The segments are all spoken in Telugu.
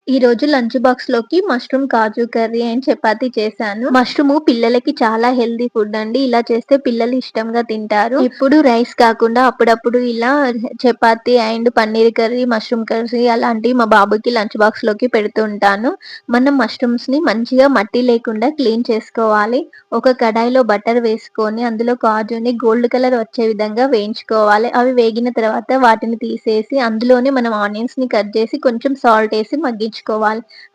ఈ రోజు లంచ్ బాక్స్ లోకి mushroom kaju curry and chapati చేశాను. మష్రూమ్ పిల్లలకి చాలా హెల్తీ ఫుడ్ అండి. ఇలా చేస్తే పిల్లలు ఇష్టంగా తింటారు. ఇప్పుడు రైస్ కాకుండా అప్పుడప్పుడు ఇలా chapati and paneer curry, mushroom curry అలాంటివి మా బాబుకి లంచ్ బాక్స్ లోకి పెడుతూ ఉంటాను. మనం మష్రూమ్స్ ని మంచిగా మట్టి లేకుండా క్లీన్ చేసుకోవాలి. ఒక కడాయిలో బటర్ వేసుకొని అందులో కాజుని గోల్డ్ కలర్ వచ్చే విధంగా వేయించుకోవాలి. అవి వేగిన తర్వాత వాటిని తీసేసి అందులోనే మనం ఆనియన్స్ ని కట్ చేసి కొంచెం సాల్ట్ వేసి మగ్గించుకోవాలి.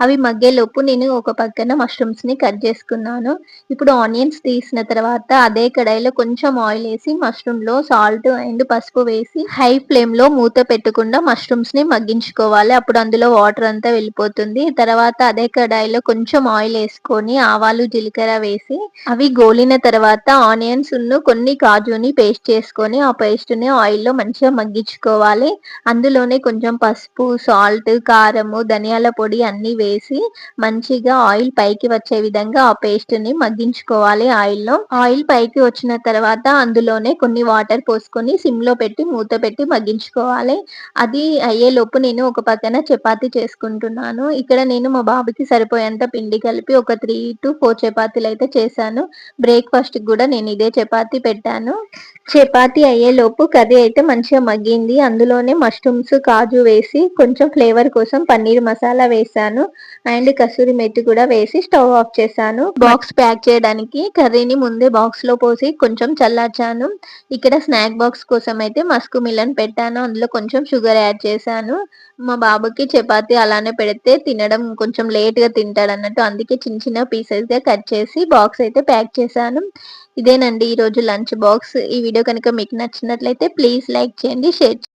అవి మగ్గేలోపు నేను ఒక పక్కన మష్రూమ్స్ ని కట్ చేసుకున్నాను. ఇప్పుడు ఆనియన్స్ తీసిన తర్వాత అదే కడాయిలో కొంచెం ఆయిల్ వేసి మష్రూమ్ లో సాల్ట్ అండ్ పసుపు వేసి హై ఫ్లేమ్ లో మూత పెట్టకుండా మష్రూమ్స్ ని మగ్గించుకోవాలి. అప్పుడు అందులో వాటర్ అంతా వెళ్ళిపోతుంది. తర్వాత అదే కడాయిలో కొంచెం ఆయిల్ వేసుకొని ఆవాలు, జీలకర్ర వేసి అవి గోలిన తర్వాత ఆనియన్స్ కొన్ని కాజుని పేస్ట్ చేసుకొని ఆ పేస్ట్ ని ఆయిల్ లో మంచిగా మగ్గించుకోవాలి. అందులోనే కొంచెం పసుపు, సాల్ట్, కారము, ధనియాల పొడి అన్నీ వేసి మంచిగా ఆయిల్ పైకి వచ్చే విధంగా ఆ పేస్ట్ ని మగ్గించుకోవాలి ఆయిల్‌లో. ఆయిల్ పైకి వచ్చిన తర్వాత అందులోనే కొన్ని వాటర్ పోసుకొని సిమ్ లో పెట్టి మూత పెట్టి మగ్గించుకోవాలి. అది అయ్యేలోపు నేను ఒక పక్కన చపాతీ చేసుకుంటున్నాను. ఇక్కడ నేను మా బాబుకి సరిపోయేంత పిండి కలిపి ఒక 3-4 చపాతీలైతే చేశాను. బ్రేక్‌ఫాస్ట్‌కి గూడా నేను ఇదే చపాతీ పెట్టాను. చపాతీ అయ్యేలోపు కర్రీ అయితే మంచిగా మగ్గింది. అందులోనే మష్రూమ్స్, కాజు వేసి కొంచెం ఫ్లేవర్ కోసం పన్నీర్ మసాలా వేశాను. అండ్ కసూరి మెతి కూడా వేసి స్టవ్ ఆఫ్ చేశాను. బాక్స్ ప్యాక్ చేయడానికి కర్రీని ముందే బాక్స్ లో పోసి కొంచెం చల్లార్చాను. ఇక్కడ స్నాక్ బాక్స్ కోసం అయితే మస్క్ మిలన్ పెట్టాను. అందులో కొంచెం షుగర్ యాడ్ చేశాను. మా బాబుకి చపాతీ అలానే పెడితే తినడం కొంచెం లేట్ గా తింటాడన్నట్టు అందుకే చిన్న చిన్న పీసెస్ గా కట్ చేసి బాక్స్ అయితే ప్యాక్ చేశాను. ఇదేనండి ఈరోజు లంచ్ బాక్స్. ఈ వీడియో కనుక మీకు నచ్చినట్లయితే ప్లీజ్ లైక్ చేయండి, షేర్ చేయండి.